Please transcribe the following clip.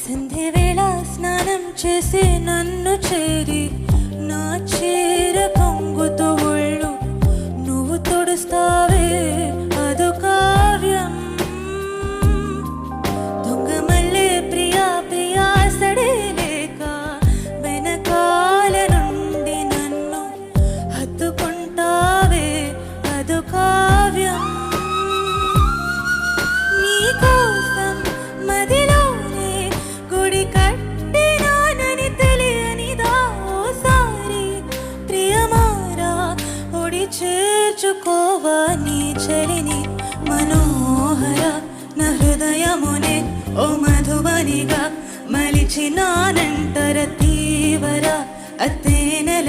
సంధ్య వేళ స్నానం చేసి నన్ను చేరి నా చీర కొంగుతూ ఒళ్ళు నువ్వు తొడుస్తావే అదో కావ్యం. దొంగ మల్లె ప్రియా ప్రియా సడే లేక వెనకాల నుండి నన్ను హత్తుకుంటావే అదో కావ్యం. నీకోసం మదిలోనే గుడి కట్టినానని తెలియనిదా ఓసారి ప్రియమారా ఒడి చేర్చుకోవా నీ చెలిని మనోహర నా హృదయమునే ఓ మధుబనిగా మలిచినానంతర తీవర అత్తేనెల